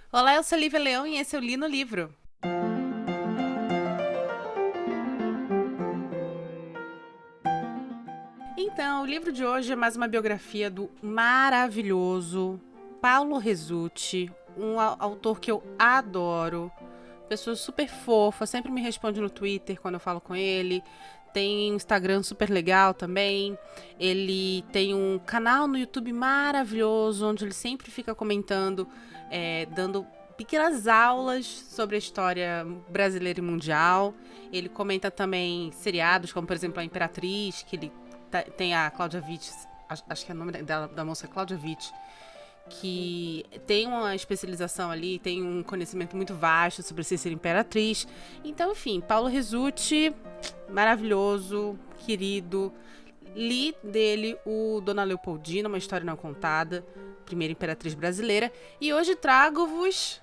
Olá, eu sou Lívia Leão e esse é o Li no Livro. Então, o livro de hoje é mais uma biografia do maravilhoso Paulo Rezzutti, um autor que eu adoro, pessoa super fofa, sempre me responde no Twitter quando eu falo com ele. Tem um Instagram super legal também. Ele tem um canal no YouTube maravilhoso, onde ele sempre fica comentando, dando pequenas aulas sobre a história brasileira e mundial. Ele comenta também seriados, como por exemplo a Imperatriz, que ele tem a Cláudia Witt, acho que é o nome da moça é Cláudia Witt, que tem uma especialização ali, tem um conhecimento muito vasto sobre ser imperatriz. Então, enfim, Paulo Rezzutti, maravilhoso, querido. Li dele o Dona Leopoldina, uma história não contada, primeira imperatriz brasileira. E hoje trago-vos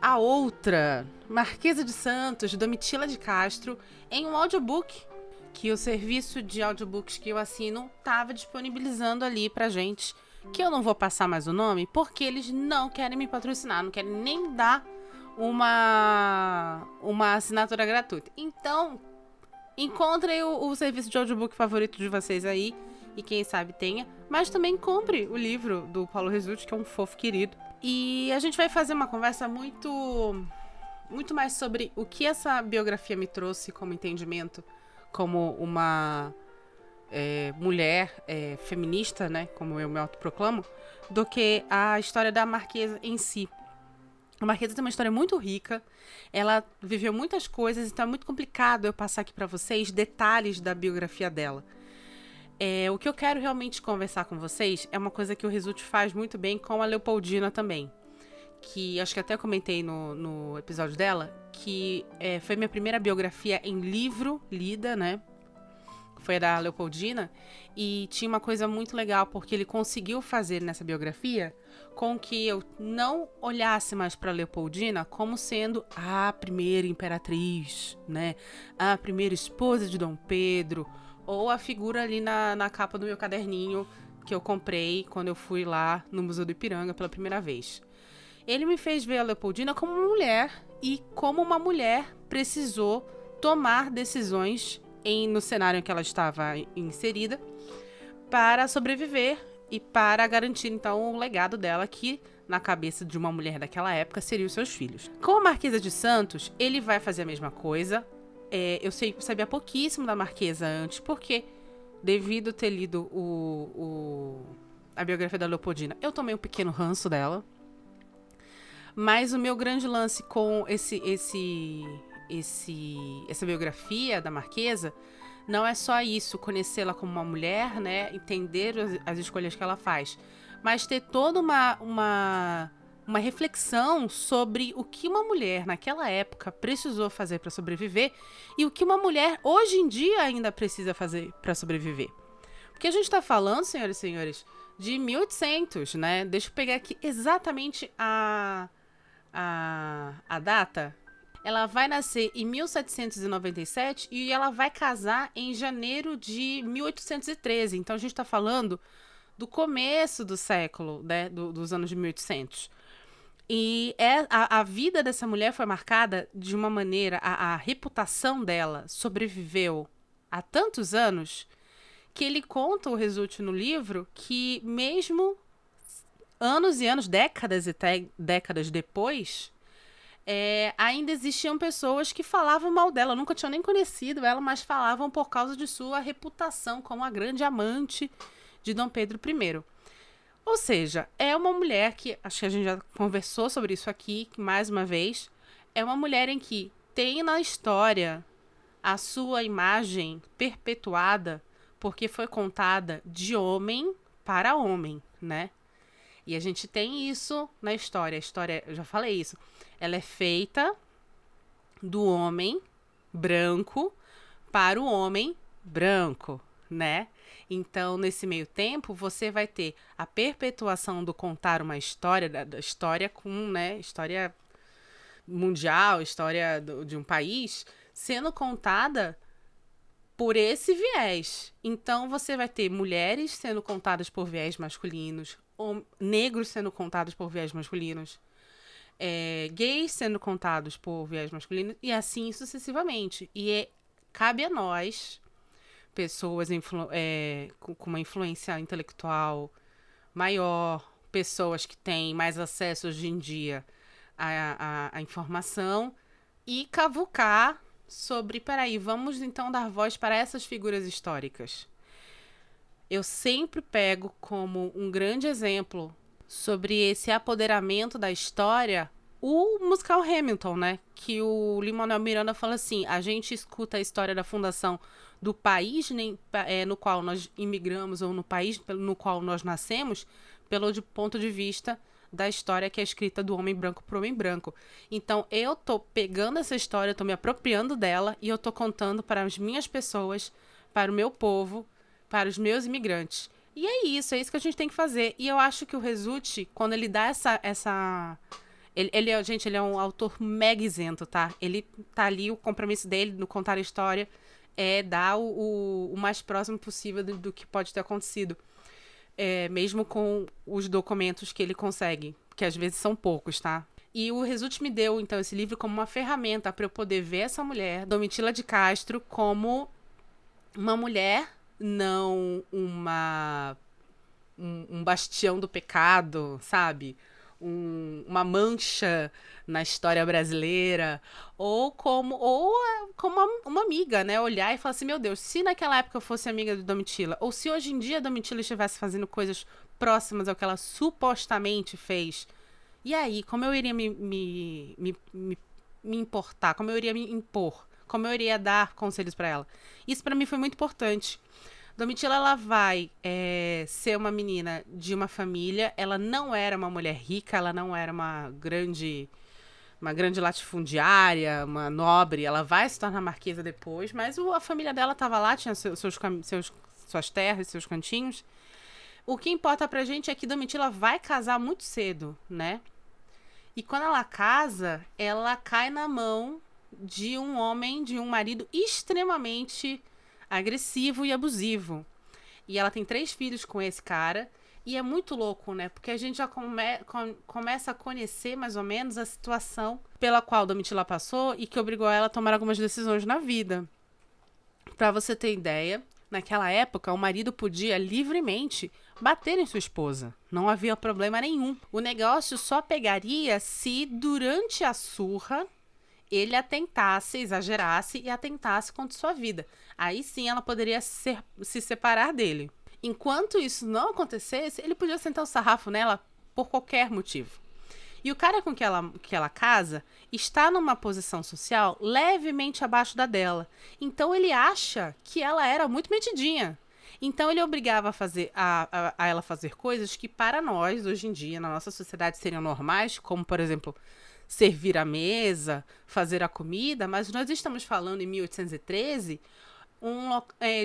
a outra, Marquesa de Santos, Domitila de Castro, em um audiobook que o serviço de audiobooks que eu assino estava disponibilizando ali pra gente, que eu não vou passar mais o nome, porque eles não querem me patrocinar, não querem nem dar uma assinatura gratuita. Então, encontrem o serviço de audiobook favorito de vocês aí, e quem sabe tenha, mas também compre o livro do Paulo Rezzutti, que é um fofo querido. E a gente vai fazer uma conversa muito mais sobre o que essa biografia me trouxe como entendimento, como uma mulher feminista, né, como eu me autoproclamo, do que a história da Marquesa em si. A Marquesa tem uma história muito rica, ela viveu muitas coisas, então é muito complicado eu passar aqui para vocês detalhes da biografia dela. O que eu quero realmente conversar com vocês é uma coisa que o Rezzutti faz muito bem com a Leopoldina também, que acho que até comentei no episódio dela, que foi minha primeira biografia em livro lida, né? Foi a da Leopoldina, e tinha uma coisa muito legal, porque ele conseguiu fazer nessa biografia com que eu não olhasse mais para Leopoldina como sendo a primeira imperatriz, né? A primeira esposa de Dom Pedro, ou a figura ali na capa do meu caderninho que eu comprei quando eu fui lá no Museu do Ipiranga pela primeira vez. Ele me fez ver a Leopoldina como uma mulher, e como uma mulher precisou tomar decisões no cenário em que ela estava inserida para sobreviver e para garantir então o legado dela, que na cabeça de uma mulher daquela época seriam os seus filhos. Com a Marquesa de Santos, ele vai fazer a mesma coisa. Eu sabia pouquíssimo da Marquesa antes, porque devido a ter lido a biografia da Leopoldina, eu tomei um pequeno ranço dela. Mas o meu grande lance com essa biografia da Marquesa não é só isso, conhecê-la como uma mulher, né, entender as escolhas que ela faz, mas ter toda uma reflexão sobre o que uma mulher naquela época precisou fazer para sobreviver e o que uma mulher hoje em dia ainda precisa fazer para sobreviver. Porque a gente está falando, senhoras e senhores, de 1800, né? Deixa eu pegar aqui exatamente a data. Ela vai nascer em 1797 e ela vai casar em janeiro de 1813. Então a gente está falando do começo do século, né, dos anos de 1800. E a vida dessa mulher foi marcada de uma maneira, a reputação dela sobreviveu há tantos anos, que ele conta, o Rezzutti no livro, que mesmo anos e anos, décadas e décadas depois, ainda existiam pessoas que falavam mal dela. Nunca tinham nem conhecido ela, mas falavam por causa de sua reputação como a grande amante de Dom Pedro I. Ou seja, é uma mulher que, acho que a gente já conversou sobre isso aqui, que mais uma vez, é uma mulher em que tem na história a sua imagem perpetuada porque foi contada de homem para homem, né? E a gente tem isso na história. A história, eu já falei isso, ela é feita do homem branco para o homem branco, né? Então, nesse meio tempo, você vai ter a perpetuação do contar uma história, da história com, né, história mundial, história de um país, sendo contada por esse viés. Então, você vai ter mulheres sendo contadas por viés masculinos, ou negros sendo contados por viés masculinos, gays sendo contados por viés masculino e assim sucessivamente. Cabe a nós, pessoas com uma influência intelectual maior, pessoas que têm mais acesso hoje em dia à informação e cavucar sobre, peraí, vamos então dar voz para essas figuras históricas. Eu sempre pego como um grande exemplo sobre esse apoderamento da história o musical Hamilton, né? Que o Lin-Manuel Miranda fala assim, a gente escuta a história da fundação do país no qual nós imigramos ou no país no qual nós nascemos pelo ponto de vista da história que é escrita do homem branco para o homem branco. Então, eu tô pegando essa história, eu tô me apropriando dela e eu tô contando para as minhas pessoas, para o meu povo, para os meus imigrantes. E é isso que a gente tem que fazer. E eu acho que o Resulti, quando ele dá ele é um autor mega isento, tá? Ele tá ali, o compromisso dele no contar a história é dar o mais próximo possível do que pode ter acontecido. Mesmo com os documentos que ele consegue, que às vezes são poucos, tá? E o Resulti me deu, então, esse livro como uma ferramenta para eu poder ver essa mulher, Domitila de Castro, como uma mulher, não um bastião do pecado, sabe? Uma mancha na história brasileira, ou como uma amiga, né? Olhar e falar assim, meu Deus, se naquela época eu fosse amiga de Domitila, ou se hoje em dia a Domitila estivesse fazendo coisas próximas ao que ela supostamente fez, e aí, como eu iria me importar, como eu iria me impor, como eu iria dar conselhos para ela. Isso para mim foi muito importante. Domitila, ela vai ser uma menina de uma família, ela não era uma mulher rica, ela não era uma grande latifundiária, uma nobre, ela vai se tornar marquesa depois, mas a família dela estava lá, tinha suas terras, seus cantinhos. O que importa pra gente é que Domitila vai casar muito cedo, né? E quando ela casa, ela cai na mão de um homem, de um marido extremamente agressivo e abusivo. E ela tem 3 filhos com esse cara. E é muito louco, né? Porque a gente já começa a conhecer mais ou menos a situação pela qual Domitila passou e que obrigou ela a tomar algumas decisões na vida. Pra você ter ideia, naquela época o marido podia livremente bater em sua esposa. Não havia problema nenhum. O negócio só pegaria se durante a surra ele atentasse, exagerasse e atentasse contra sua vida. Aí sim ela poderia se separar dele. Enquanto isso não acontecesse, ele podia sentar o sarrafo nela por qualquer motivo. E o cara com que ela casa está numa posição social levemente abaixo da dela. Então ele acha que ela era muito metidinha. Então ele obrigava a ela fazer coisas que para nós, hoje em dia, na nossa sociedade, seriam normais, como, por exemplo, servir a mesa, fazer a comida, mas nós estamos falando em 1813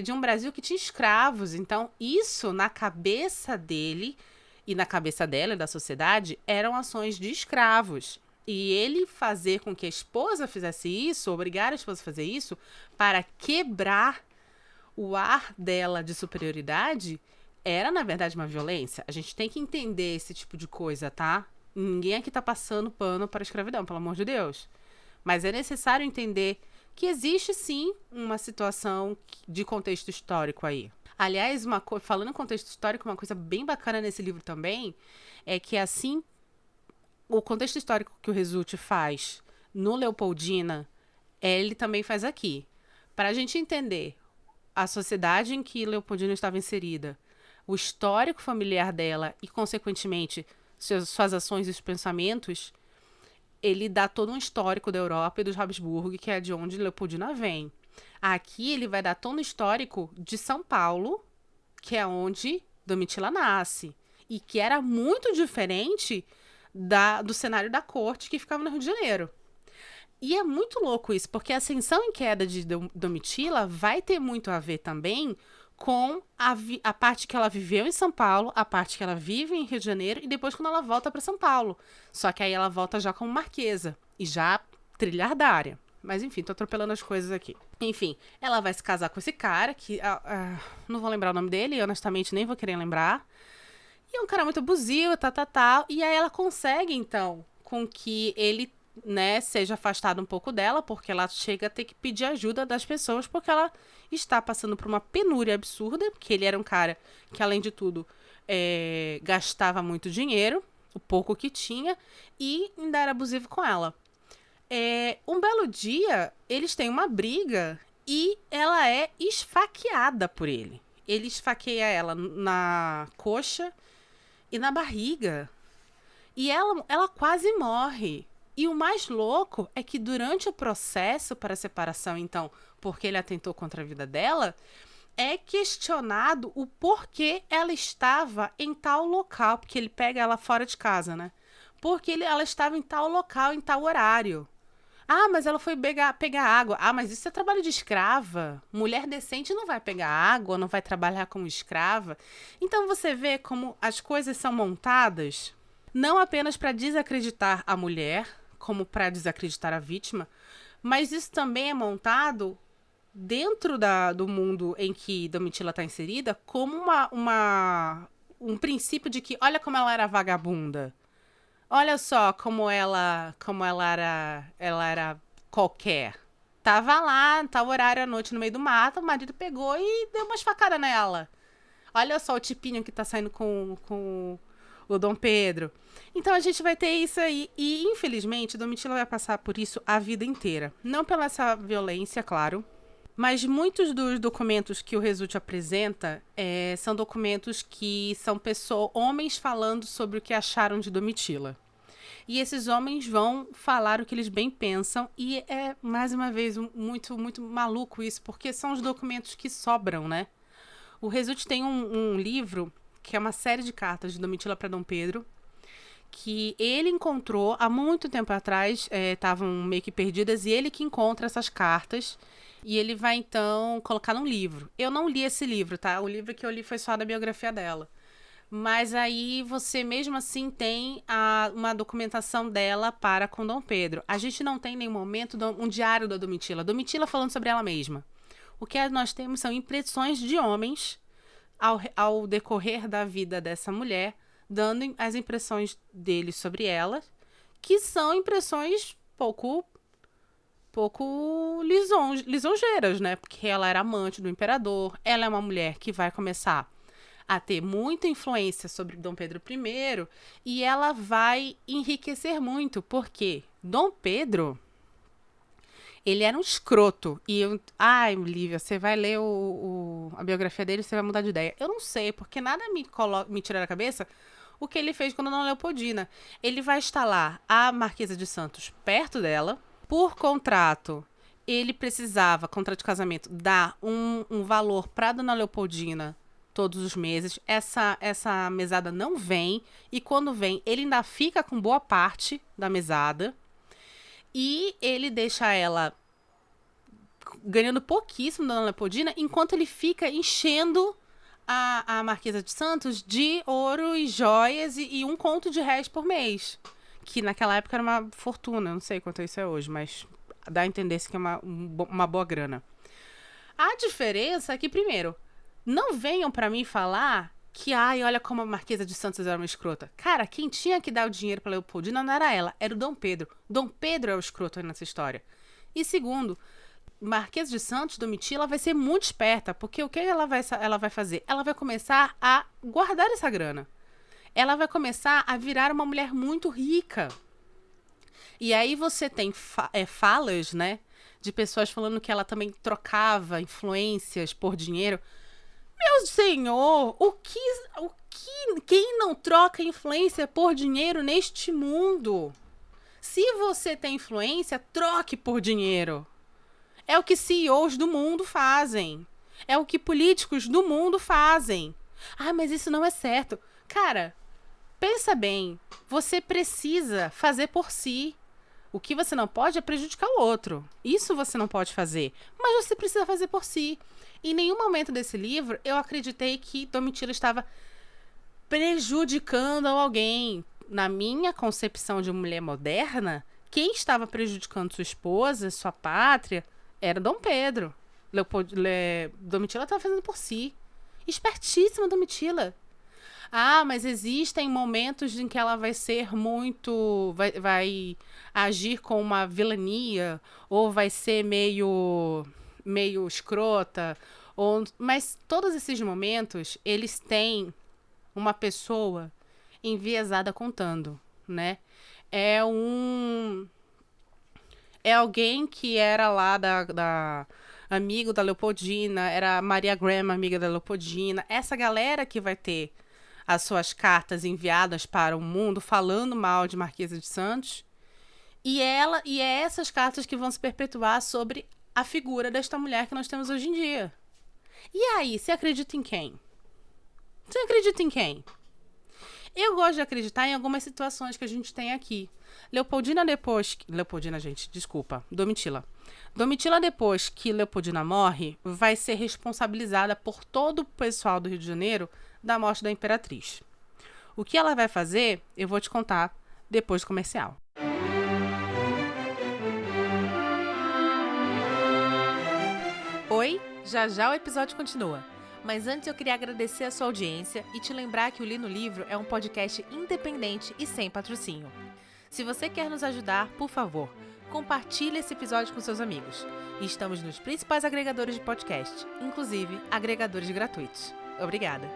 de um Brasil que tinha escravos. Então, isso na cabeça dele e na cabeça dela e da sociedade eram ações de escravos. E ele fazer com que a esposa fizesse isso, obrigar a esposa a fazer isso, para quebrar o ar dela de superioridade, era, na verdade, uma violência. A gente tem que entender esse tipo de coisa, tá? Ninguém aqui tá passando pano para a escravidão, pelo amor de Deus. Mas é necessário entender que existe, sim, uma situação de contexto histórico aí. Aliás, falando em contexto histórico, uma coisa bem bacana nesse livro também é que, assim, o contexto histórico que o Resulti faz no Leopoldina, ele também faz aqui. Para a gente entender a sociedade em que Leopoldina estava inserida, o histórico familiar dela e, consequentemente, suas ações e os pensamentos, ele dá todo um histórico da Europa e dos Habsburgo, que é de onde Leopoldina vem. Aqui ele vai dar todo um histórico de São Paulo, que é onde Domitila nasce, e que era muito diferente do cenário da corte que ficava no Rio de Janeiro. E é muito louco isso, porque a ascensão e queda de Domitila vai ter muito a ver também com a parte que ela viveu em São Paulo, a parte que ela vive em Rio de Janeiro e depois quando ela volta para São Paulo. Só que aí ela volta já como marquesa e já trilhardária. Mas enfim, tô atropelando as coisas aqui. Enfim, ela vai se casar com esse cara, que não vou lembrar o nome dele, honestamente nem vou querer lembrar. E é um cara muito abusivo, tal. E aí ela consegue, então, com que ele, né, seja afastado um pouco dela, porque ela chega a ter que pedir ajuda das pessoas, porque ela está passando por uma penúria absurda, porque ele era um cara que, além de tudo, gastava muito dinheiro, o pouco que tinha, e ainda era abusivo com ela. Um belo dia, eles têm uma briga e ela é esfaqueada por ele. Ele esfaqueia ela na coxa e na barriga. E ela quase morre. E o mais louco é que durante o processo para a separação, então, porque ele atentou contra a vida dela, é questionado o porquê ela estava em tal local, porque ele pega ela fora de casa, né? Porque ela estava em tal local, em tal horário. Ah, mas ela foi pegar água. Ah, mas isso é trabalho de escrava. Mulher decente não vai pegar água, não vai trabalhar como escrava. Então você vê como as coisas são montadas não apenas para desacreditar a mulher, como para desacreditar a vítima, mas isso também é montado dentro do mundo em que Domitila está inserida como um princípio de que olha como ela era vagabunda. Olha só como ela era qualquer. Tava lá, tal horário à noite no meio do mato, o marido pegou e deu umas facadas nela. Olha só o tipinho que tá saindo com o Dom Pedro. Então a gente vai ter isso aí. E, infelizmente, Domitila vai passar por isso a vida inteira. Não pela essa violência, claro. Mas muitos dos documentos que o Resulte apresenta são documentos que são homens falando sobre o que acharam de Domitila. E esses homens vão falar o que eles bem pensam. E é, mais uma vez, muito, muito maluco isso, porque são os documentos que sobram, né? O Resulte tem um livro, que é uma série de cartas de Domitila para Dom Pedro, que ele encontrou há muito tempo atrás, estavam meio que perdidas, e ele que encontra essas cartas. E ele vai, então, colocar num livro. Eu não li esse livro, tá? O livro que eu li foi só da biografia dela. Mas aí você, mesmo assim, tem uma documentação dela para com Dom Pedro. A gente não tem, em nenhum momento, um diário da Domitila. Domitila falando sobre ela mesma. O que nós temos são impressões de homens ao decorrer da vida dessa mulher, dando as impressões deles sobre ela, que são impressões pouco lisonjeiras, né? Porque ela era amante do imperador, ela é uma mulher que vai começar a ter muita influência sobre Dom Pedro I e ela vai enriquecer muito, porque Dom Pedro, ele era um escroto. Ai, Lívia, você vai ler a biografia dele e você vai mudar de ideia. Eu não sei, porque nada me tira da cabeça o que ele fez com Dona Leopoldina. Ele vai instalar a Marquesa de Santos perto dela. Por contrato, ele precisava, contrato de casamento, dar um valor para Dona Leopoldina todos os meses. Essa mesada não vem. E quando vem, ele ainda fica com boa parte da mesada. E ele deixa ela ganhando pouquíssimo da Dona Leopoldina, enquanto ele fica enchendo a Marquesa de Santos de ouro e joias e um conto de réis por mês. Que naquela época era uma fortuna, não sei quanto isso é hoje, mas dá a entender que é uma boa grana. A diferença é que, primeiro, não venham pra mim falar que, olha como a Marquesa de Santos era uma escrota. Cara, quem tinha que dar o dinheiro pra Leopoldina não era ela, era o Dom Pedro. Dom Pedro é o escroto aí nessa história. E segundo, Marquesa de Santos, Domitila, vai ser muito esperta, porque o que ela vai fazer? Ela vai começar a guardar essa grana. Ela vai começar a virar uma mulher muito rica. E aí você tem falas, né, de pessoas falando que ela também trocava influências por dinheiro. Meu senhor, quem não troca influência por dinheiro neste mundo? Se você tem influência, troque por dinheiro. É o que CEOs do mundo fazem. É o que políticos do mundo fazem. Mas isso não é certo. Cara, pensa bem. Você precisa fazer por si. O que você não pode é prejudicar o outro. Isso você não pode fazer. Mas você precisa fazer por si. Em nenhum momento desse livro eu acreditei que Domitila estava prejudicando alguém. Na minha concepção de mulher moderna, quem estava prejudicando sua esposa, sua pátria, era Dom Pedro. Domitila estava fazendo por si. Espertíssima Domitila. Ah, mas existem momentos em que ela vai ser muito... Vai agir com uma vilania, ou vai ser meio escrota. Mas todos esses momentos, eles têm uma pessoa enviesada contando, né? É um... É alguém que era lá amigo da Leopoldina, era a Maria Graham, amiga da Leopoldina. Essa galera que vai ter as suas cartas enviadas para o mundo falando mal de Marquesa de Santos. E é essas cartas que vão se perpetuar sobre a figura desta mulher que nós temos hoje em dia. E aí, você acredita em quem? Você acredita em quem? Eu gosto de acreditar em algumas situações que a gente tem aqui. Leopoldina, gente, desculpa. Domitila. Domitila, depois que Leopoldina morre, vai ser responsabilizada por todo o pessoal do Rio de Janeiro da morte da Imperatriz. O que ela vai fazer, eu vou te contar depois do comercial. Oi, já já o episódio continua. Mas antes eu queria agradecer a sua audiência e te lembrar que o Li no Livro é um podcast independente e sem patrocínio. Se você quer nos ajudar, por favor, compartilhe esse episódio com seus amigos. E estamos nos principais agregadores de podcast, inclusive agregadores gratuitos. Obrigada!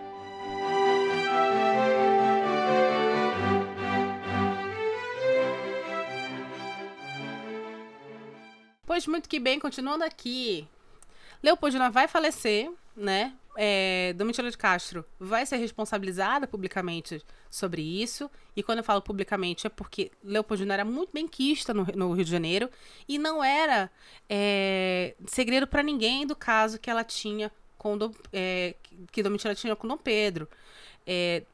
Pois muito que bem, continuando aqui. Leopoldina vai falecer, né? Domitila de Castro vai ser responsabilizada publicamente sobre isso. E quando eu falo publicamente é porque Leopoldina era muito bem quista no Rio de Janeiro. E não era segredo para ninguém do caso que ela tinha que Domitila tinha com Dom Pedro.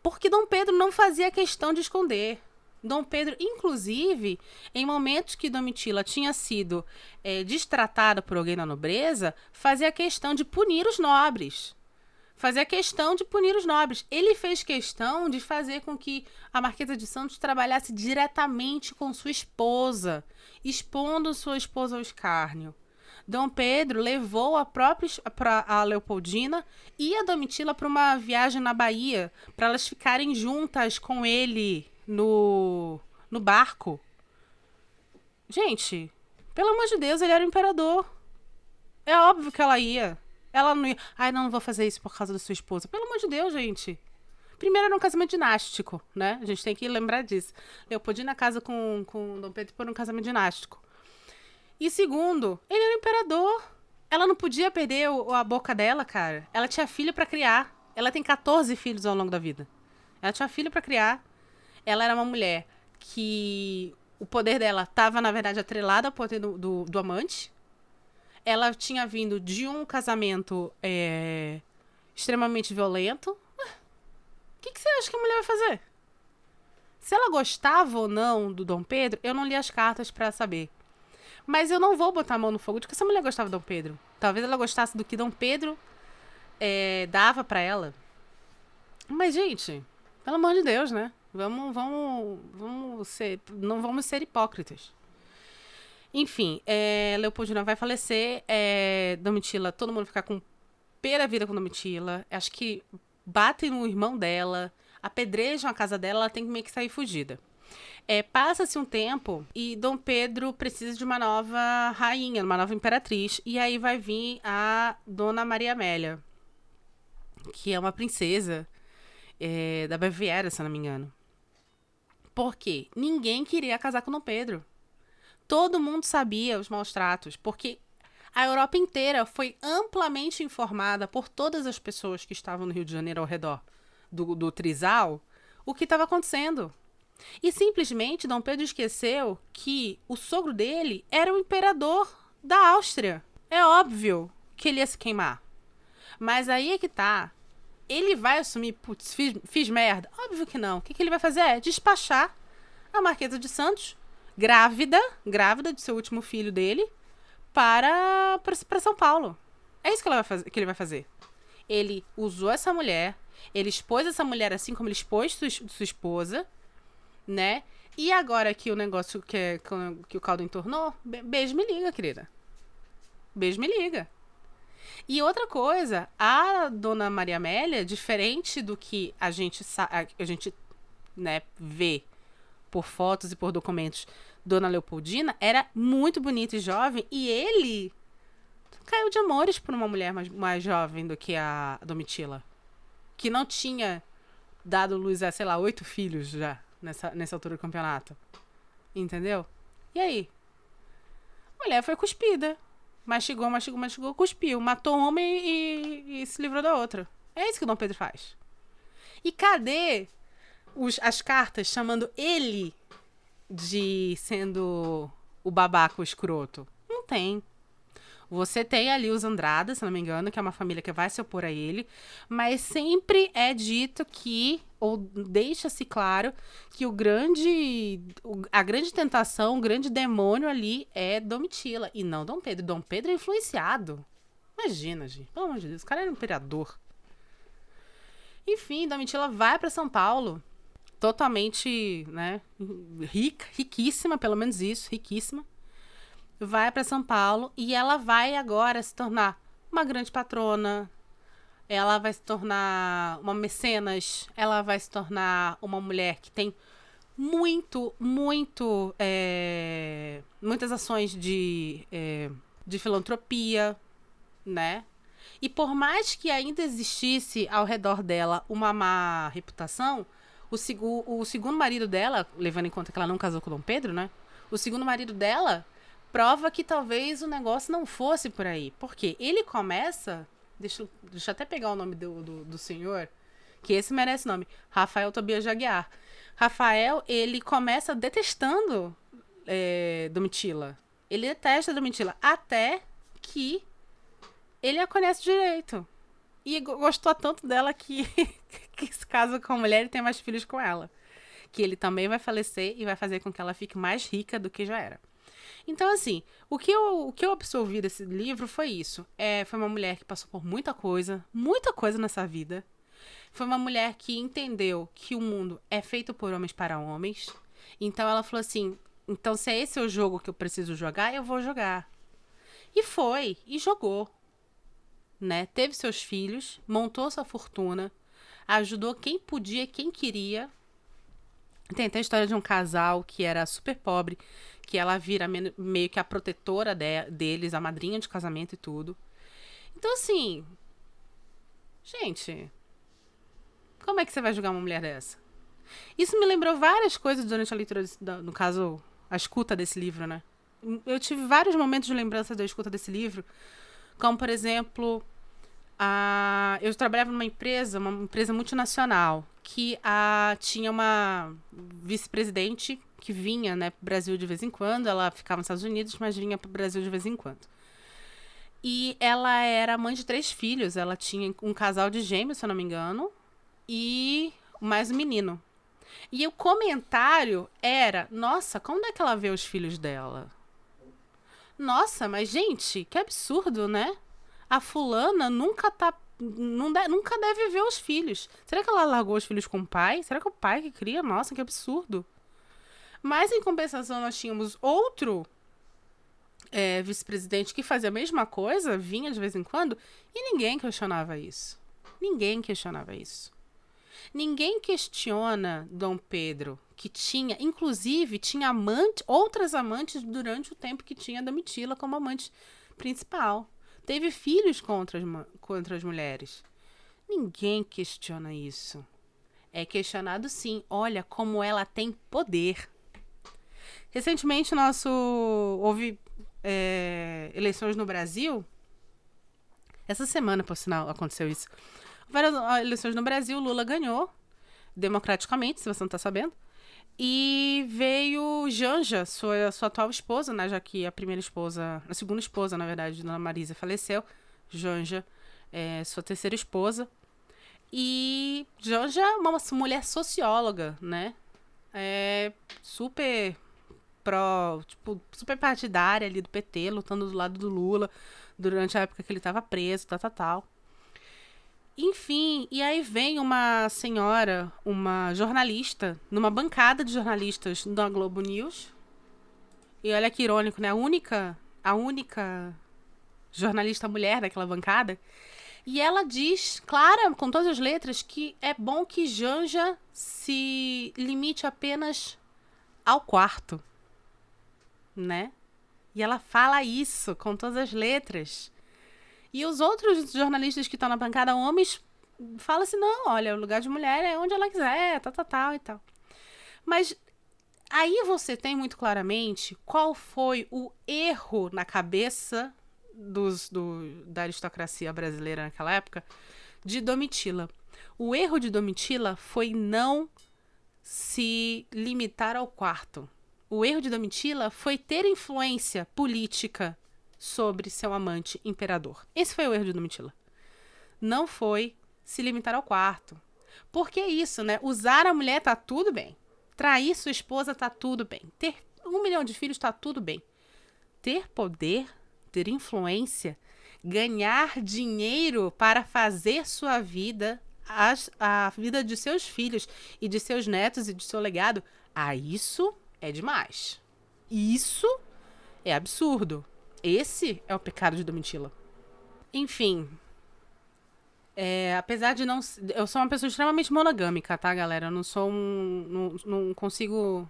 Porque Dom Pedro não fazia questão de esconder. Dom Pedro, inclusive, em momentos que Domitila tinha sido destratada por alguém na nobreza, fazia questão de punir os nobres. Ele fez questão de fazer com que a Marquesa de Santos trabalhasse diretamente com sua esposa, expondo sua esposa ao escárnio. Dom Pedro levou a Leopoldina e a Domitila para uma viagem na Bahia, para elas ficarem juntas com ele no barco. Gente, pelo amor de Deus, ele era o imperador. É óbvio que ela ia. Ela não ia. Ai, não vou fazer isso por causa da sua esposa. Pelo amor de Deus, gente. Primeiro era um casamento dinástico, né? A gente tem que lembrar disso. Leopoldina casa com Dom Pedro por um casamento dinástico. E segundo, ele era o imperador. Ela não podia perder a boca dela, cara. Ela tinha filho pra criar. Ela tem 14 filhos ao longo da vida. Ela tinha filho pra criar. Ela era uma mulher que o poder dela estava, na verdade, atrelado ao poder do amante. Ela tinha vindo de um casamento extremamente violento. O que você acha que a mulher vai fazer? Se ela gostava ou não do Dom Pedro, eu não li as cartas pra saber. Mas eu não vou botar a mão no fogo de que essa mulher gostava do Dom Pedro. Talvez ela gostasse do que Dom Pedro dava pra ela. Mas, gente, pelo amor de Deus, né? Não vamos ser hipócritas. Enfim, Leopoldina vai falecer. Domitila, todo mundo fica com pé da vida com Domitila. Acho que batem no irmão dela, apedrejam a casa dela, ela tem que meio que sair fugida. Passa-se um tempo e Dom Pedro precisa de uma nova rainha, uma nova imperatriz. E aí vai vir a Dona Maria Amélia, que é uma princesa da Baviera, se eu não me engano. Por quê? Ninguém queria casar com Dom Pedro. Todo mundo sabia os maus tratos, porque a Europa inteira foi amplamente informada por todas as pessoas que estavam no Rio de Janeiro ao redor do Trisal o que estava acontecendo. E simplesmente Dom Pedro esqueceu que o sogro dele era o imperador da Áustria. É óbvio que ele ia se queimar. Mas aí é que tá. Ele vai assumir, putz, fiz merda? Óbvio que não. O que ele vai fazer? Despachar a Marquesa de Santos, grávida de seu último filho dele, para São Paulo. É isso que ele vai fazer. Ele usou essa mulher, ele expôs essa mulher assim como ele expôs sua esposa, né? E agora que o negócio que o caldo entornou, beijo me liga, querida. Beijo me liga. E outra coisa, a dona Maria Amélia, diferente do que a gente né, vê por fotos e por documentos, Dona Leopoldina era muito bonita e jovem, e ele caiu de amores por uma mulher mais jovem do que a Domitila, que não tinha dado luz a, sei lá, 8 filhos já nessa altura do campeonato. Entendeu? E aí? A mulher foi cuspida. Mastigou, cuspiu. Matou uma e se livrou da outra. É isso que o Dom Pedro faz. E cadê as cartas chamando ele de sendo o babaca, o escroto? Não tem. Você tem ali os Andrada, se não me engano, que é uma família que vai se opor a ele, mas sempre é dito que, ou deixa-se claro, que a grande tentação, o grande demônio ali é Domitila, e não Dom Pedro. Dom Pedro é influenciado. Imagina, gente. Pelo amor de Deus, o cara era um imperador. Enfim, Domitila vai para São Paulo, totalmente, né, riquíssima, pelo menos isso, riquíssima. Vai para São Paulo e ela vai agora se tornar uma grande patrona, ela vai se tornar uma mecenas, ela vai se tornar uma mulher que tem muitas ações de filantropia, né? E por mais que ainda existisse ao redor dela uma má reputação, o segundo marido dela, levando em conta que ela não casou com o Dom Pedro, né? O segundo marido dela prova que talvez o negócio não fosse por aí. Porque ele começa... Deixa eu até pegar o nome do senhor, que esse merece nome. Rafael Tobias de Aguiar. Rafael, ele começa detestando Domitila. Ele detesta Domitila. Até que ele a conhece direito. E gostou tanto dela que se casa com a mulher e tem mais filhos com ela. Que ele também vai falecer e vai fazer com que ela fique mais rica do que já era. Então, assim, o que eu absorvi desse livro foi isso. Foi uma mulher que passou por muita coisa nessa vida. Foi uma mulher que entendeu que o mundo é feito por homens para homens. Então, ela falou assim, então se é esse o jogo que eu preciso jogar, eu vou jogar. E foi, e jogou. Né? Teve seus filhos, montou sua fortuna, ajudou quem podia, quem queria. Tem até a história de um casal que era super pobre, que ela vira meio que a protetora deles, a madrinha de casamento e tudo. Então, assim... Gente... Como é que você vai julgar uma mulher dessa? Isso me lembrou várias coisas durante a leitura, no caso, a escuta desse livro, né? Eu tive vários momentos de lembrança da escuta desse livro, como, por exemplo... eu trabalhava numa empresa multinacional, que tinha uma vice-presidente que vinha, né, pro Brasil de vez em quando. Ela ficava nos Estados Unidos, mas vinha pro Brasil de vez em quando. E ela era mãe de 3 filhos. Ela tinha um casal de gêmeos, se eu não me engano, e mais um menino. E o comentário era, nossa, quando é que ela vê os filhos dela? Nossa, mas gente, que absurdo, né? A fulana nunca deve ver os filhos. Será que ela largou os filhos com o pai? Será que é o pai que cria? Nossa, que absurdo. Mas, em compensação, nós tínhamos outro vice-presidente que fazia a mesma coisa, vinha de vez em quando, e ninguém questionava isso. Ninguém questionava isso. Ninguém questiona Dom Pedro, que tinha, inclusive, tinha outras amantes durante o tempo que tinha Domitila como amante principal. Teve filhos com outras mulheres. Ninguém questiona isso. É questionado, sim. Olha como ela tem poder. Recentemente, houve eleições no Brasil. Essa semana, por sinal, aconteceu isso. Houve eleições no Brasil, Lula ganhou, democraticamente, se você não está sabendo. E veio Janja, sua atual esposa, né? Já que a segunda esposa, na verdade, de Dona Marisa faleceu. Janja sua terceira esposa. E Janja é uma mulher socióloga, né? Super super partidária ali do PT, lutando do lado do Lula durante a época que ele estava preso, tal. Enfim, e aí vem uma senhora, uma jornalista, numa bancada de jornalistas da Globo News. E olha que irônico, né? A única jornalista mulher daquela bancada. E ela diz, clara, com todas as letras, que é bom que Janja se limite apenas ao quarto, né? E ela fala isso com todas as letras. E os outros jornalistas que estão na bancada, homens, falam assim, não, olha, o lugar de mulher é onde ela quiser, tal e tal. Mas aí você tem muito claramente qual foi o erro na cabeça da aristocracia brasileira naquela época de Domitila. O erro de Domitila foi não se limitar ao quarto. O erro de Domitila foi ter influência política sobre seu amante imperador. Esse foi o erro de Domitila. Não foi se limitar ao quarto. Porque é isso, né? Usar a mulher tá tudo bem. Trair sua esposa tá tudo bem. Ter 1 milhão de filhos tá tudo bem. Ter poder, ter influência, ganhar dinheiro para fazer sua vida, a vida de seus filhos e de seus netos e de seu legado, isso é demais. Isso é absurdo. Esse é o pecado de Domitila. Enfim, apesar de não... Eu sou uma pessoa extremamente monogâmica, tá, galera? Eu não sou não consigo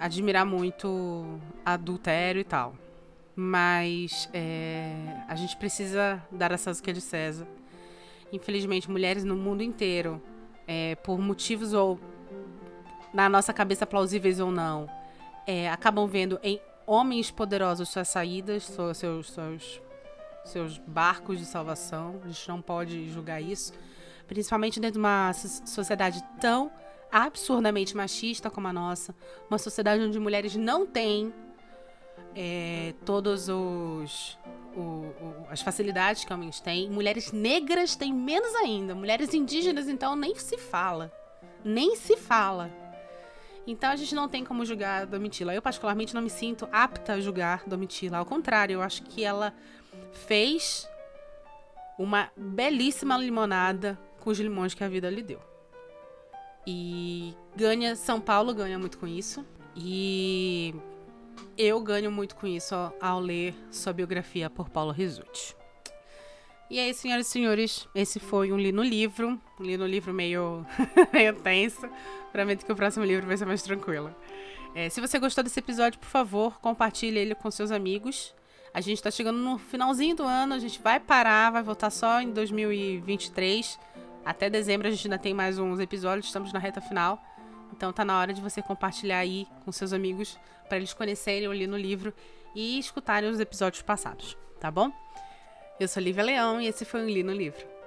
admirar muito adultério e tal. Mas a gente precisa dar a César o que é de César. Infelizmente, mulheres no mundo inteiro, por motivos ou na nossa cabeça plausíveis ou não, acabam vendo em homens poderosos suas saídas, seus barcos de salvação. A gente não pode julgar isso. Principalmente dentro de uma sociedade tão absurdamente machista como a nossa. Uma sociedade onde mulheres não têm todos as facilidades que homens têm. Mulheres negras têm menos ainda. Mulheres indígenas, então, nem se fala. Nem se fala. Então, a gente não tem como julgar Domitila. Eu, particularmente, não me sinto apta a julgar Domitila. Ao contrário, eu acho que ela fez uma belíssima limonada com os limões que a vida lhe deu. E São Paulo ganha muito com isso. E eu ganho muito com isso ao ler sua biografia por Paulo Rizzuti. E aí, senhoras e senhores, esse foi um Li no Livro. Um Li no Livro meio tenso. Prometo que o próximo livro vai ser mais tranquilo. Se você gostou desse episódio, por favor, compartilhe ele com seus amigos. A gente tá chegando no finalzinho do ano, a gente vai parar, vai voltar só em 2023. Até dezembro a gente ainda tem mais uns episódios, estamos na reta final. Então tá na hora de você compartilhar aí com seus amigos para eles conhecerem o Li no Livro e escutarem os episódios passados, tá bom? Eu sou Lívia Leão e esse foi o Li no Livro.